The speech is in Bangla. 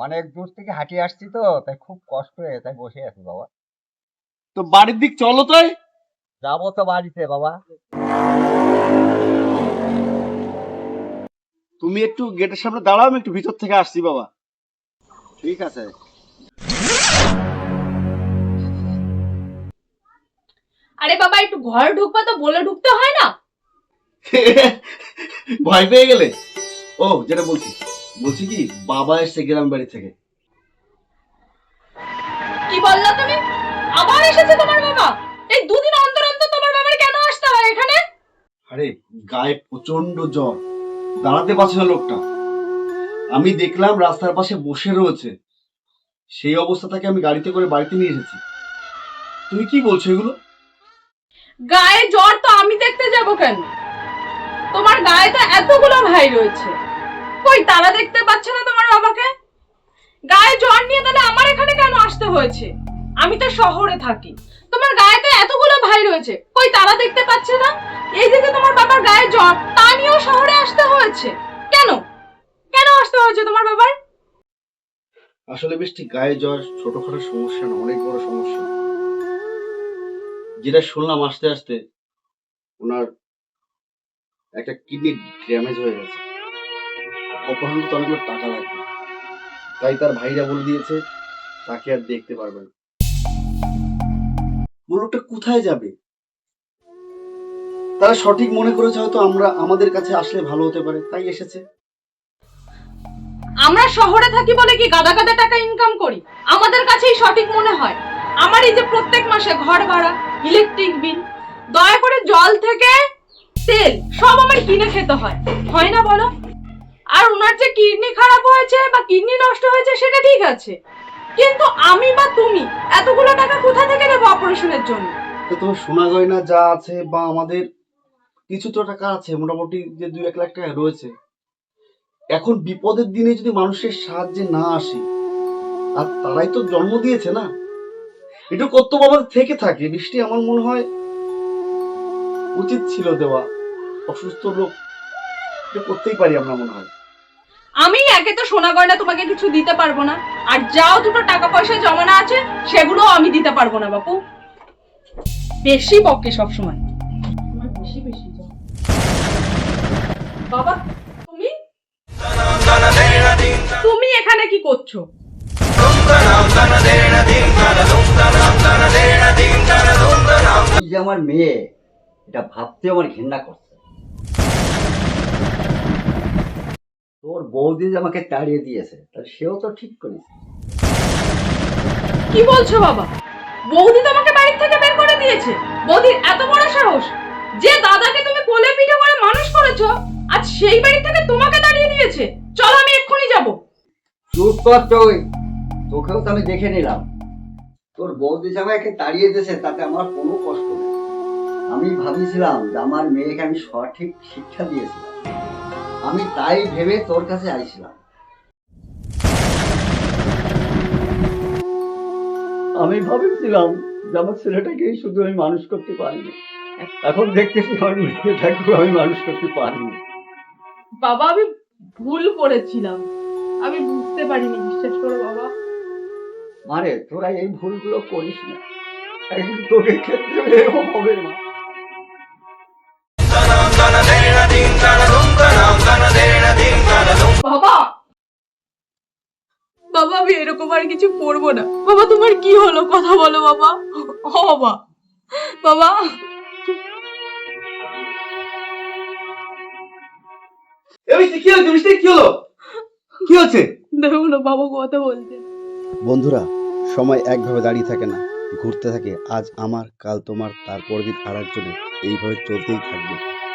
অনেক দূর থেকে হাঁটিয়ে আসছি তো, তাই খুব কষ্ট হয়ে তাই বসে আছি বাবা। তো বাড়ির দিক চলো তাই। যাবো তো বাড়িতে বাবা। তুমি একটু গেটের সামনে দাঁড়াও, আমি একটু ভিতর থেকে আসছি বাবা। ঠিক আছে। আরে বাবা, একটু ঘরে ঢুকবা তো, বলে ঢুকতে হয় না? ভয় পেয়ে গেলে? ও যেটা বলছি বলছি কি, বাবা এসছে গ্রাম বাড়ি থেকে। কি বললা তুমি? আবার এসেছে তোমার বাবা? এই দুদিন অন্তর অন্তর তোমার বাবার কেন আসতে হয় এখানে? আরে গায়ে প্রচন্ড জ্বর, দাঁড়াতে পারছে না লোকটা। আমি দেখলাম রাস্তার পাশে বসে রয়েছে, সেই অবস্থা থেকে আমি গাড়িতে করে বাড়িতে নিয়ে এসেছি। তুমি কি বলছো এগুলো? গায়ে জ্বর তো আমি দেখতে যাব কেন? তোমার গায়ে তো এতগুলো ভাই রয়েছে, কই তারা দেখতে পাচ্ছে না তোমার বাবাকে? গায়ে জ্বর নিয়ে তাহলে আমার এখানে কেন আসতে হয়েছে? আমি তো শহরে থাকি, তোমার গায়ে তো এতগুলো ভাই রয়েছে, কই তারা দেখতে পাচ্ছে না? এই যে তোমার বাবার গায়ে জ্বর, তা নিয়েও শহরে আসতে হয়েছে কেন? কেন আসতে হয়েছে তোমার বাবার? আসলে বৃষ্টি, গায়ে জ্বর ছোটখাটো সমস্যা না, অনেক বড় সমস্যা। যেটা শুনলাম আস্তে আস্তে ওনার একটা কিডনি ড্যামেজ হয়ে গেছে, অপারেশন করতে অনেকগুলো টাকা লাগবে। তাই তার ভাইরা বলে দিয়েছে তাকে আর দেখতে পারবে না। লোকটা কোথায় যাবে? তারা সঠিক মনে করেছে হয়তো আমরা আমাদের কাছে আসলে ভালো হতে পারে, তাই এসেছে। আমরা শহরে থাকি বলে কি গাদা গাদা টাকা ইনকাম করি? আমাদের কাছেই সঠিক মনে হয়। আমার এই যে প্রত্যেক মাসে ঘর ভাড়া, ইলেকট্রিক বিল, দয়া করে জল থেকে তেল সব আমার কিনে খেতে হয়, হয় না বলো? আর ওনার যে কিডনি খারাপ হয়েছে বা কিডনি নষ্ট হয়েছে সেটা ঠিক আছে, কিন্তু আমি বা তুমি এতগুলো টাকা কোথা থেকে দেবো অপারেশনের জন্য? তো তোমার সোনা গয়না যা আছে বা আমাদের কিছু তো টাকা আছে, মোটামুটি যে 2-1 লাখ টাকা রয়েছে। এখন বিপদের দিনে যদি মানুষের সাহায্যে না আসে, আর তারাই তো জন্ম দিয়েছে না, এটা কর্তব্য আমাদের থেকে থাকে। বৃষ্টি, আমার মনে হয় উচিত ছিল দেওয়া। অসুস্থ লোক এটা করতেই পারি আমরা, মনে হয়। আমি একে তো সোনা গয়না তোমাকে কিছু দিতে পারবো না, আর যাও দুটো টাকা পয়সা জমানো আছে সেগুলো আমি দিতে পারবো না বাপু। বেশি বকে সবসময়, তোমার বেশি বেশি যায়। বাবা, তুমি তুমি এখানে কি করছো? এই যে আমার মেয়ে, এটা ভাবতে আমার ঘৃণা করছে। তোর বৌদি যে আমাকে তাড়িয়ে দিয়েছে, তাহলে সেও তো ঠিক করেছে। কি বলছো বাবা? বৌদি তোমাকে বাড়ি থেকে বের করে দিয়েছে? বৌদির এত বড় সাহস, যে দাদাকে তুমি কোলে পিঠে করে মানুষ করেছো, আজ সেই বাড়ি থেকে তোমাকে তাড়িয়ে দিয়েছে? চলো আমি এক্ষুনি যাব। চুপ কর তুই, তোকেও তো আমি দেখে নিলাম। তোর বৌদি যে আমাকে তাড়িয়ে দিয়েছে তাতে আমার কোনো কষ্ট নেই। আমি ভাবিছিলাম যে আমার মেয়েকে আমি সঠিক শিক্ষা দিয়েছিলাম, আমি তাই ভেবে তোর কাছে আইছিলাম। আমি ভাবছিলাম যে আমার ছেলেটাকে শুধু আমি মানুষ করতে পারিনি, এখন দেখতেছি আমার মেয়েটাকেও আমি মানুষ করতে পারিনি। বাবা, আমি ভুল করেছিলাম, আমি বুঝতে পারিনি, বিশ্বাস করো বাবা। মারে, তোরা এই ভুলগুলো করিস না, একদিন তোদের ক্ষেত্রে এরকম হবে মা। বাবা, বাবা আমি এরকম আর কিছু করবো না। বাবা তোমার কি হলো, কথা বলো বাবা। ও বাবা, বাবা। কি হয়েছে বৃষ্টি? কি হলো? কি হচ্ছে? দেখুন বাবা কথা বলছে। বন্ধুরা, সময় একভাবে দাঁড়িয়ে থাকে না, ঘুরতে থাকে। আজ আমার, কাল তোমার, তারপর দিন আর একজনের, এইভাবে চলতেই থাকবে।